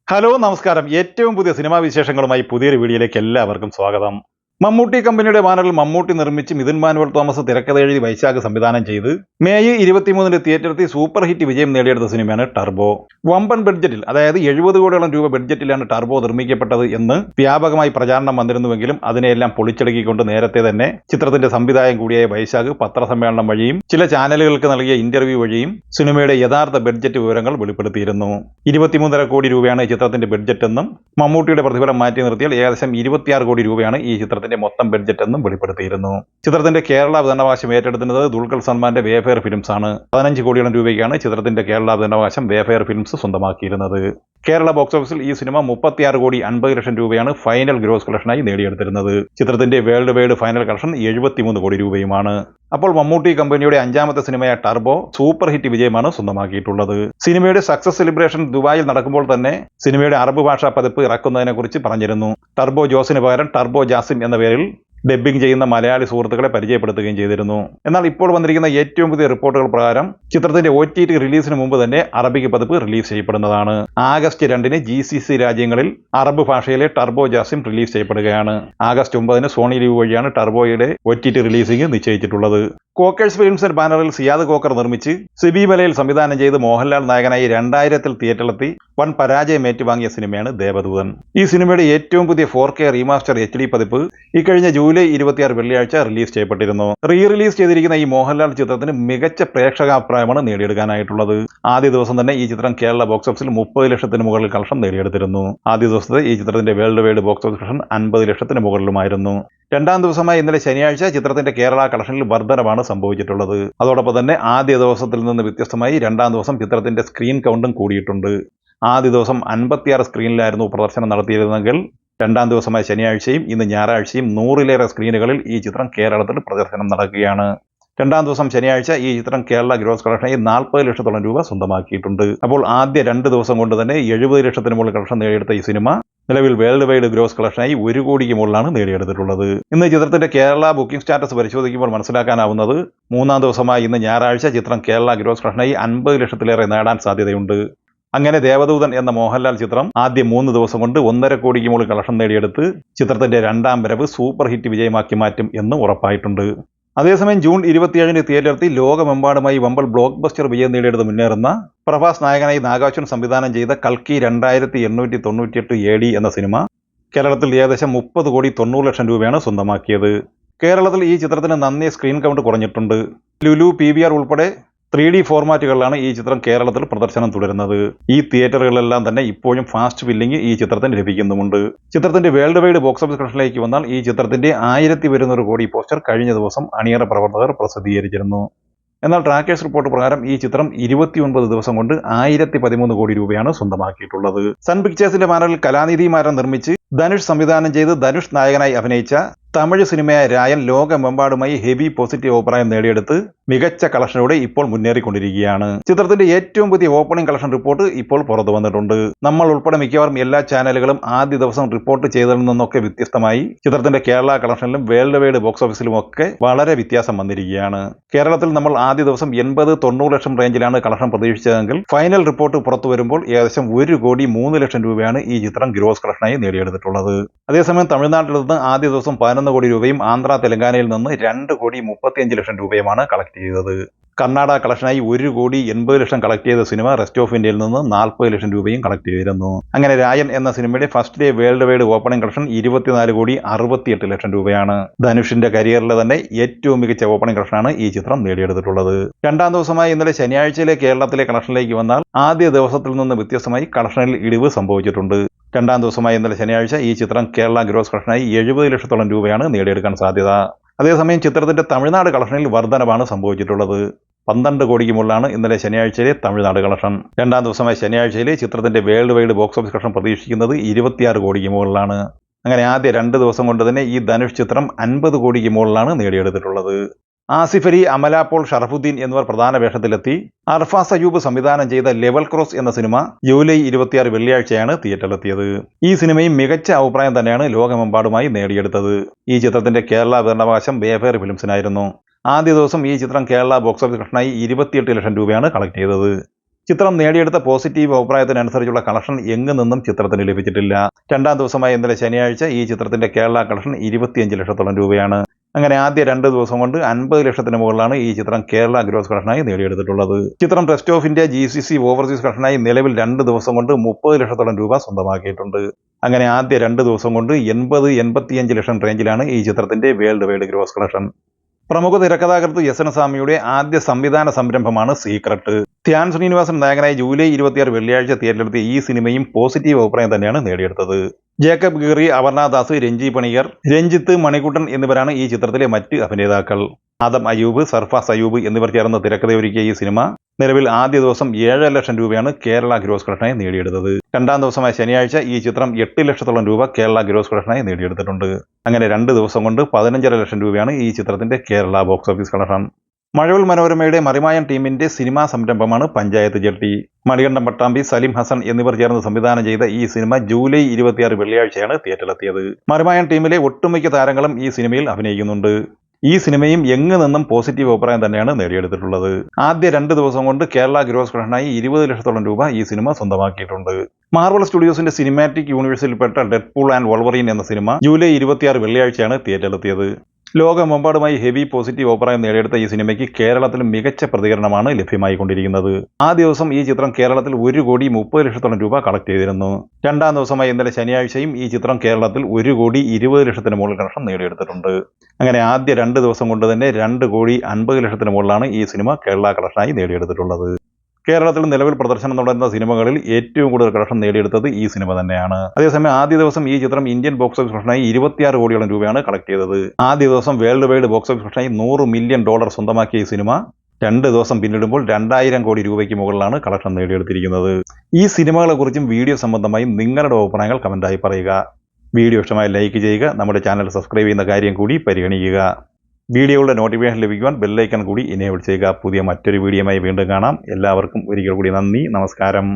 Hello നമസ്കാരം. ഏറ്റവും പുതിയ സിനിമാ വിശേഷങ്ങളുമായി പുതിയൊരു വീഡിയോയിലേക്ക് എല്ലാവർക്കും സ്വാഗതം. മമ്മൂട്ടി കമ്പനിയുടെ ബാനറിൽ മമ്മൂട്ടി നിർമ്മിച്ച് മിഥുൻ മാനുവൽ തോമസ് തിരക്കഥ എഴുതി വൈശാഖ് സംവിധാനം ചെയ്ത് മെയ് 23 തിയേറ്ററെത്തി സൂപ്പർ ഹിറ്റ് വിജയം നേടിയെടുത്ത സിനിമയാണ് ടർബോ. വമ്പൻ ബഡ്ജറ്റിൽ, അതായത് 70 കോടിയോളം രൂപ ബഡ്ജറ്റിലാണ് ടർബോ നിർമ്മിക്കപ്പെട്ടത് എന്ന് വ്യാപകമായി പ്രചാരണം വന്നിരുന്നുവെങ്കിലും അതിനെയെല്ലാം പൊളിച്ചടുക്കിക്കൊണ്ട് നേരത്തെ തന്നെ ചിത്രത്തിന്റെ സംവിധായകൻ കൂടിയായ വൈശാഖ് പത്രസമ്മേളനം വഴിയും ചില ചാനലുകൾക്ക് നൽകിയ ഇന്റർവ്യൂ വഴിയും സിനിമയുടെ യഥാർത്ഥ ബഡ്ജറ്റ് വിവരങ്ങൾ വെളിപ്പെടുത്തിയിരുന്നു. 23.5 കോടി രൂപയാണ് ഈ ചിത്രത്തിന്റെ ബഡ്ജറ്റ് എന്നും മമ്മൂട്ടിയുടെ പ്രതിഫലം മാറ്റി നിർത്തിയാൽ ഏകദേശം 26 കോടി രൂപയാണ് ഈ ചിത്രത്തിന്റെ മൊത്തം ബഡ്ജറ്റ് എന്നും വെളിപ്പെടുത്തിയിരുന്നു. ചിത്രത്തിന്റെ കേരള വിതരണാവകാശം ഏറ്റെടുക്കുന്നത് ദുൽഖർ സൽമാന്റെ വേഫെയർ ഫിലിംസ് ആണ്. 15 കോടിയോളം രൂപയ്ക്കാണ് ചിത്രത്തിന്റെ കേരള വിതരണാവകാശം വേഫെയർ ഫിലിംസ് സ്വന്തമാക്കിയിരുന്നത്. കേരള ബോക്സ് ഓഫീസിൽ ഈ സിനിമ 36 കോടി 50 ലക്ഷം രൂപയാണ് ഫൈനൽ ഗ്രോസ് കളക്ഷനായി നേടിയെടുത്തിരുന്നത്. ചിത്രത്തിന്റെ വേൾഡ് വൈഡ് ഫൈനൽ കളക്ഷൻ 73 കോടി രൂപയുമാണ്. അപ്പോൾ മമ്മൂട്ടി കമ്പനിയുടെ 5ാമത്തെ സിനിമയായ ടർബോ സൂപ്പർ ഹിറ്റ് വിജയമാണ് സ്വന്തമാക്കിയിട്ടുള്ളത്. സിനിമയുടെ സക്സസ് സെലിബ്രേഷൻ ദുബായിൽ നടക്കുമ്പോൾ തന്നെ സിനിമയുടെ അറബ് ഭാഷാ പതിപ്പ് ഇറക്കുന്നതിനെ കുറിച്ച് പറഞ്ഞിരുന്നു. ടർബോ ജോസിന് പകരം ടർബോ ജാസിം എന്ന പേരിൽ ഡബ്ബിംഗ് ചെയ്യുന്ന മലയാളി സുഹൃത്തുക്കളെ പരിചയപ്പെടുത്തുകയും ചെയ്തിരുന്നു. എന്നാൽ ഇപ്പോൾ വന്നിരിക്കുന്ന ഏറ്റവും പുതിയ റിപ്പോർട്ടുകൾ പ്രകാരം ചിത്രത്തിന്റെ OTT റിലീസിന് മുമ്പ് തന്നെ അറബിക് പതിപ്പ് റിലീസ് ചെയ്യപ്പെടുന്നതാണ്. ആഗസ്റ്റ് 2 GCC രാജ്യങ്ങളിൽ അറബ് ഭാഷയിലെ ടർബോ ജാസിം റിലീസ് ചെയ്യപ്പെടുകയാണ്. ആഗസ്റ്റ് 9 സോണി ലീവ് വഴിയാണ് ടർബോയുടെ OTT റിലീസിംഗ് നിശ്ചയിച്ചിട്ടുള്ളത്. കോക്കേഴ്സ് ഫിലിംസിന്റെ ബാനറിൽ സിയാദ് കോക്കർ നിർമ്മിച്ച് സിബി മലയിൽ സംവിധാനം ചെയ്ത് മോഹൻലാൽ നായകനായി 2000 തിയേറ്ററിലെത്തി വൻ പരാജയം ഏറ്റുവാങ്ങിയ സിനിമയാണ് ദേവദൂതൻ. ഈ സിനിമയുടെ ഏറ്റവും പുതിയ 4K റീമാസ്റ്റർ HD പതിപ്പ് ഇക്കഴിഞ്ഞ ജൂലൈ 26 വെള്ളിയാഴ്ച റിലീസ് ചെയ്യപ്പെട്ടിരുന്നു. റിലീസ് ചെയ്തിരിക്കുന്ന ഈ മോഹൻലാൽ ചിത്രത്തിന് മികച്ച പ്രേക്ഷകാഭിപ്രായമാണ് നേടിയെടുക്കാനായിട്ടുള്ളത്. ആദ്യ ദിവസം തന്നെ ഈ ചിത്രം കേരള ബോക്സ് ഓഫീസിൽ 30 ലക്ഷത്തിന് മുകളിൽ കളക്ഷൻ നേടിയെടുത്തിരുന്നു. ആദ്യ ദിവസത്തെ ഈ ചിത്രത്തിന്റെ world wide box office collection 50 ലക്ഷത്തിന് മുകളിലുമായിരുന്നു. 2ാം ദിവസമായ ഇന്നലെ ശനിയാഴ്ച ചിത്രത്തിന്റെ കേരള കളക്ഷനിൽ വർധനവാണ് സംഭവിച്ചിട്ടുള്ളത്. അതോടൊപ്പം തന്നെ ആദ്യ ദിവസത്തിൽ നിന്ന് വ്യത്യസ്തമായി 2ാം ദിവസം ചിത്രത്തിന്റെ സ്ക്രീൻ കൗണ്ടും കൂടിയിട്ടുണ്ട്. ആദ്യ ദിവസം 56 സ്ക്രീനിലായിരുന്നു പ്രദർശനം നടത്തിയിരുന്നെങ്കിൽ 2ാം ദിവസമായ ശനിയാഴ്ചയും ഇന്ന് ഞായറാഴ്ചയും 100ലേറെ സ്ക്രീനുകളിൽ ഈ ചിത്രം കേരളത്തിൽ പ്രദർശനം നടക്കുകയാണ്. 2ാം ദിവസം ശനിയാഴ്ച ഈ ചിത്രം കേരള ഗ്രോസ് കളക്ഷനായി 40 ലക്ഷത്തോളം രൂപ സ്വന്തമാക്കിയിട്ടുണ്ട്. അപ്പോൾ ആദ്യ 2 ദിവസം കൊണ്ട് തന്നെ 70 ലക്ഷത്തിന് മുകളിൽ കളക്ഷൻ നേടിയെടുത്ത ഈ സിനിമ നിലവിൽ വേൾഡ് വൈഡ് ഗ്രോസ് കളക്ഷനായി 1 കോടിക്ക് മുകളിലാണ് നേടിയെടുത്തിട്ടുള്ളത്. ഇന്ന് ചിത്രത്തിന്റെ കേരള ബുക്കിംഗ് സ്റ്റാറ്റസ് പരിശോധിക്കുമ്പോൾ മനസ്സിലാക്കാനാവുന്നത് 3ാം ദിവസമായി ഇന്ന് ഞായറാഴ്ച ചിത്രം കേരള ഗ്രോസ് കളക്ഷനായി 50 ലക്ഷത്തിലേറെ നേടാൻ സാധ്യതയുണ്ട്. അങ്ങനെ ദേവദൂതൻ എന്ന മോഹൻലാൽ ചിത്രം ആദ്യ 3 ദിവസം കൊണ്ട് 1.5 കോടിക്ക് മുകളിൽ കളക്ഷൻ നേടിയെടുത്ത് ചിത്രത്തിന്റെ 2ാം വരവ് സൂപ്പർ ഹിറ്റ് വിജയമാക്കി മാറ്റും എന്ന് ഉറപ്പായിട്ടുണ്ട്. അതേസമയം ജൂൺ 27 തിയേറ്ററിൽ ലോകമെമ്പാടുമായി വമ്പൽ ബ്ലോക്ക് ബസ്റ്റർ വിജയം നേടിയെടുത്ത് മുന്നേറുന്ന പ്രഭാസ് നായകനായി നാഗാർജുൻ സംവിധാനം ചെയ്ത കൽക്കി 2898 AD എന്ന സിനിമ കേരളത്തിൽ ഏകദേശം 30 കോടി 90 ലക്ഷം രൂപയാണ് സ്വന്തമാക്കിയത്. കേരളത്തിൽ ഈ ചിത്രത്തിന് നന്നേ സ്ക്രീൻ കൗണ്ട് കുറഞ്ഞിട്ടുണ്ട്. ലുലു PVR ഉൾപ്പെടെ 3D ഫോർമാറ്റുകളിലാണ് ഈ ചിത്രം കേരളത്തിൽ പ്രദർശനം തുടരുന്നത്. ഈ തിയേറ്ററുകളിലെല്ലാം തന്നെ ഇപ്പോഴും ഫാസ്റ്റ് ഫില്ലിംഗ് ഈ ചിത്രത്തിന് ലഭിക്കുന്നുമുണ്ട്. ചിത്രത്തിന്റെ വേൾഡ് വൈഡ് ബോക്സ് ഓഫീസ് കളക്ഷനിലേക്ക് വന്നാൽ ഈ ചിത്രത്തിന്റെ 1000 കോടി പോസ്റ്റർ കഴിഞ്ഞ ദിവസം അണിയറ പ്രവർത്തകർ പ്രസിദ്ധീകരിച്ചിരുന്നു. എന്നാൽ ട്രാക്കേഴ്സ് റിപ്പോർട്ട് പ്രകാരം ഈ ചിത്രം 29 ദിവസം കൊണ്ട് 1013 കോടി രൂപയാണ് സ്വന്തമാക്കിയിട്ടുള്ളത്. സൺ പിക്ചേഴ്സിന്റെ ബാനറിൽ കലാനിധി മാരൻ നിർമ്മിച്ച് ധനുഷ് സംവിധാനം ചെയ്ത് ധനുഷ് നായകനായി അഭിനയിച്ച തമിഴ് സിനിമയായ രായൻ ലോകമെമ്പാടുമായി ഹെവി പോസിറ്റീവ് അഭിപ്രായം നേടിയെടുത്ത് മികച്ച കളക്ഷനോടെ ഇപ്പോൾ മുന്നേറിക്കൊണ്ടിരിക്കുകയാണ്. ചിത്രത്തിന്റെ ഏറ്റവും പുതിയ ഓപ്പണിംഗ് കളക്ഷൻ റിപ്പോർട്ട് ഇപ്പോൾ പുറത്തു വന്നിട്ടുണ്ട്. നമ്മൾ ഉൾപ്പെടെ മിക്കവാറും എല്ലാ ചാനലുകളും ആദ്യ ദിവസം റിപ്പോർട്ട് ചെയ്തതിൽ നിന്നൊക്കെ വ്യത്യസ്തമായി ചിത്രത്തിന്റെ കേരള കളക്ഷനിലും വേൾഡ് വൈഡ് ബോക്സ് ഓഫീസിലും ഒക്കെ വളരെ വ്യത്യാസം വന്നിരിക്കുകയാണ്. കേരളത്തിൽ നമ്മൾ ആദ്യ ദിവസം 80-90 ലക്ഷം റേഞ്ചിലാണ് കളക്ഷൻ പ്രതീക്ഷിച്ചതെങ്കിൽ ഫൈനൽ റിപ്പോർട്ട് പുറത്തു വരുമ്പോൾ ഏകദേശം 1 കോടി 3 ലക്ഷം രൂപയാണ് ഈ ചിത്രം ഗ്രോസ് കളക്ഷനായി നേടിയെടുത്തിട്ടുള്ളത്. അതേസമയം തമിഴ്നാട്ടിൽ നിന്ന് ആദ്യ ദിവസം 11 കോടി രൂപയും ആന്ധ്ര തെലങ്കാനയിൽ നിന്ന് 2 കോടി 35 ലക്ഷം രൂപയുമാണ് കളക്ട് ചെയ്തത്. കർണാടക കളക്ഷനായി 1 കോടി 80 ലക്ഷം കളക്ട് ചെയ്ത സിനിമ റെസ്റ്റ് ഓഫ് ഇന്ത്യയിൽ നിന്ന് 40 ലക്ഷം രൂപയും കളക്ട് ചെയ്തിരുന്നു. അങ്ങനെ രായൻ എന്ന സിനിമയുടെ first day world wide opening collection 24 കോടി 68 ലക്ഷം രൂപയാണ്. ധനുഷിന്റെ കരിയറിലെ തന്നെ ഏറ്റവും മികച്ച ഓപ്പണിംഗ് കളക്ഷനാണ് ഈ ചിത്രം നേടിയെടുത്തിട്ടുള്ളത്. 2ാം ദിവസമായി ഇന്നലെ ശനിയാഴ്ചയിലെ കേരളത്തിലെ കളക്ഷനിലേക്ക് വന്നാൽ ആദ്യ ദിവസത്തിൽ നിന്ന് വ്യത്യസ്തമായി കളക്ഷനിൽ ഇടിവ് സംഭവിച്ചിട്ടുണ്ട്. 2ാം ദിവസമായി ഇന്നലെ ശനിയാഴ്ച ഈ ചിത്രം കേരള ഗ്രോസ് കളക്ഷനായി 70 ലക്ഷത്തോളം രൂപയാണ് നേടിയെടുക്കാൻ സാധ്യത. അതേസമയം ചിത്രത്തിന്റെ തമിഴ്നാട് കളക്ഷനിൽ വർധനവാണ് സംഭവിച്ചിട്ടുള്ളത്. 12 കോടിക്ക് മുകളിലാണ് ഇന്നലെ ശനിയാഴ്ചയിലെ തമിഴ്നാട് കളക്ഷൻ. 2ാം ദിവസമായ ശനിയാഴ്ചയിലെ ചിത്രത്തിന്റെ world wide box office collection പ്രതീക്ഷിക്കുന്നത് 26 കോടിക്ക് മുകളിലാണ്. അങ്ങനെ ആദ്യ 2 ദിവസം കൊണ്ട് തന്നെ ഈ ധനുഷ് ചിത്രം 50 കോടിക്ക് മുകളിലാണ് നേടിയെടുത്തിട്ടുള്ളത്. ആസിഫ് അലി, അമല പോൾ, ഷറഫുദ്ദീൻ എന്നിവർ പ്രധാന വേഷത്തിലെത്തി അർഫാസ് അയ്യൂബ് സംവിധാനം ചെയ്ത ലെവൽ ക്രോസ് എന്ന സിനിമ ജൂലൈ 26 വെള്ളിയാഴ്ചയാണ് തിയേറ്ററിലെത്തിയത്. ഈ സിനിമയും മികച്ച അഭിപ്രായം തന്നെയാണ് ലോകമെമ്പാടുമായി നേടിയെടുത്തത്. ഈ ചിത്രത്തിന്റെ കേരള വിതരണാവകാശം വേഫെയർ ഫിലിംസിനായിരുന്നു. ആദ്യ ദിവസം ഈ ചിത്രം കേരള ബോക്സ് ഓഫീസ് കളക്ഷനായി 28 ലക്ഷം രൂപയാണ് കളക്ട് ചെയ്തത്. ചിത്രം നേടിയെടുത്ത പോസിറ്റീവ് അഭിപ്രായത്തിനനുസരിച്ചുള്ള കളക്ഷൻ എങ്ങു നിന്നും ചിത്രത്തിന് ലഭിച്ചിട്ടില്ല. രണ്ടാം ദിവസമായ ഇന്നലെ ശനിയാഴ്ച ഈ ചിത്രത്തിന്റെ കേരള കളക്ഷൻ 25 ലക്ഷത്തോളം രൂപയാണ്. അങ്ങനെ ആദ്യ 2 ദിവസം കൊണ്ട് 50 ലക്ഷത്തിന് മുകളിലാണ് ഈ ചിത്രം കേരള ഗ്രോസ് കളക്ഷനായി നേടിയെടുത്തിട്ടുള്ളത്. ചിത്രം rest of India GCC overseas കളക്ഷനായി നിലവിൽ 2 ദിവസം കൊണ്ട് 30 ലക്ഷത്തോളം രൂപ സ്വന്തമാക്കിയിട്ടുണ്ട്. അങ്ങനെ ആദ്യ 2 ദിവസം കൊണ്ട് 80-85 ലക്ഷം റേഞ്ചിലാണ് ഈ ചിത്രത്തിന്റെ വേൾഡ് വൈഡ് ഗ്രോസ് കളക്ഷൻ. പ്രമുഖ തിരക്കഥാകൃത്ത് എസ്.എൻ. സ്വാമിയുടെ ആദ്യ സംവിധാന സംരംഭമാണ് സീക്രട്ട്. ധ്യാൻ ശ്രീനിവാസൻ നായകനായി ജൂലൈ 26 വെള്ളിയാഴ്ച തിയേറ്ററിലെത്തിയ ഈ സിനിമയും പോസിറ്റീവ് അഭിപ്രായം തന്നെയാണ് നേടിയെടുത്തത്. ജേക്കബ് ഗീറി, അപർണ ദാസ്, രഞ്ജി പണിയർ, രഞ്ജിത്ത്, മണിക്കുട്ടൻ എന്നിവരാണ് ഈ ചിത്രത്തിലെ മറ്റ് അഭിനേതാക്കൾ. ആദം അയ്യൂബ്, സർഫാസ് അയ്യൂബ് എന്നിവർ ചേർന്ന് തിരക്കഥയൊരുക്കിയ ഈ സിനിമ നിലവിൽ ആദ്യ ദിവസം 7 ലക്ഷം രൂപയാണ് കേരള ഗ്രോസ് കളക്ഷനായി നേടിയെടുത്തത്. രണ്ടാം ദിവസമായ ശനിയാഴ്ച ഈ ചിത്രം 8 ലക്ഷത്തോളം രൂപ കേരള ഗ്രോസ് കളക്ഷനായി നേടിയെടുത്തിട്ടുണ്ട്. അങ്ങനെ 2 ദിവസം കൊണ്ട് 15.5 ലക്ഷം രൂപയാണ് ഈ ചിത്രത്തിന്റെ കേരള ബോക്സ് ഓഫീസ് കളക്ഷൻ. മഴവിൽ മനോരമയുടെ മറിമായം ടീമിന്റെ സിനിമാ സംരംഭമാണ് പഞ്ചായത്ത് ജെട്ടി. മണികണ്ഠൻ പട്ടാമ്പി, സലിം ഹസൻ എന്നിവർ ചേർന്ന് സംവിധാനം ചെയ്ത ഈ സിനിമ ജൂലൈ 26 വെള്ളിയാഴ്ചയാണ് തിയേറ്ററിലെത്തിയത്. മറിമായം ടീമിലെ ഒട്ടുമിക്ക താരങ്ങളും ഈ സിനിമയിൽ അഭിനയിക്കുന്നുണ്ട്. ഈ സിനിമയും എങ്ങു നിന്നും പോസിറ്റീവ് അഭിപ്രായം തന്നെയാണ് നേടിയെടുത്തിട്ടുള്ളത്. ആദ്യ 2 ദിവസം കൊണ്ട് കേരള ഗ്രോസ് കളക്ഷനായി 20 ലക്ഷത്തോളം രൂപ ഈ സിനിമ സ്വന്തമാക്കിയിട്ടുണ്ട്. മാർവൽ സ്റ്റുഡിയോസിന്റെ സിനിമാറ്റിക് യൂണിവേഴ്സിൽപ്പെട്ട ഡെഡ്പൂൾ ആൻഡ് വോൾവറിൻ എന്ന സിനിമ ജൂലൈ 26 വെള്ളിയാഴ്ചയാണ് തിയേറ്ററിലെത്തിയത്. ലോകമെമ്പാടുമായി ഹെവി പോസിറ്റീവ് അഭിപ്രായം നേടിയെടുത്ത ഈ സിനിമയ്ക്ക് കേരളത്തിൽ മികച്ച പ്രതികരണമാണ് ലഭ്യമായിക്കൊണ്ടിരിക്കുന്നത്. ആ ദിവസം ഈ ചിത്രം കേരളത്തിൽ 1,30 ലക്ഷത്തോളം രൂപ കളക്ട് ചെയ്തിരുന്നു. രണ്ടാം ദിവസമായ ഇന്നലെ ശനിയാഴ്ചയും ഈ ചിത്രം കേരളത്തിൽ 1,20 ലക്ഷത്തിന് മുകളിൽ കളക്ഷൻ നേടിയെടുത്തിട്ടുണ്ട്. അങ്ങനെ ആദ്യ 2 ദിവസം കൊണ്ട് തന്നെ 2,50 ലക്ഷത്തിന് മുകളിലാണ് ഈ സിനിമ കേരള കളക്ഷനായി നേടിയെടുത്തിട്ടുള്ളത്. കേരളത്തിൽ നിലവിൽ പ്രദർശനം തുടരുന്ന സിനിമകളിൽ ഏറ്റവും കൂടുതൽ കളക്ഷൻ നേടിയെടുത്തത് ഈ സിനിമ തന്നെയാണ്. അതേസമയം ആദ്യ ദിവസം ഈ ചിത്രം ഇന്ത്യൻ ബോക്സ് ഓഫീസ് കളക്ഷനായി 26 കോടിയോളം രൂപയാണ് കളക്ട് ചെയ്തത്. ആദ്യ ദിവസം വേൾഡ് വൈഡ് ബോക്സ് ഓഫീസ് കളക്ഷനായി $100 മില്യൺ സ്വന്തമാക്കിയ ഈ സിനിമ 2 ദിവസം പിന്നിടുമ്പോൾ 2000 കോടി രൂപയ്ക്ക് മുകളിലാണ് കളക്ഷൻ നേടിയെടുത്തിരിക്കുന്നത്. ഈ സിനിമകളെക്കുറിച്ചും വീഡിയോ സംബന്ധമായും നിങ്ങളുടെ അഭിപ്രായങ്ങൾ കമന്റായി പറയുക. വീഡിയോ ഇഷ്ടമായി ലൈക്ക് ചെയ്യുക. നമ്മുടെ ചാനൽ സബ്സ്ക്രൈബ് ചെയ്യുന്ന കാര്യം കൂടി പരിഗണിക്കുക. വീഡിയോയുടെ നോട്ടിഫിക്കേഷൻ ലഭിക്കുവാൻ ബെല്ലൈക്കൺ കൂടി എനേബിൾ ചെയ്യുക. പുതിയ മറ്റൊരു വീഡിയോയുമായി വീണ്ടും കാണാം. എല്ലാവർക്കും ഒരിക്കൽ കൂടി നന്ദി, നമസ്കാരം.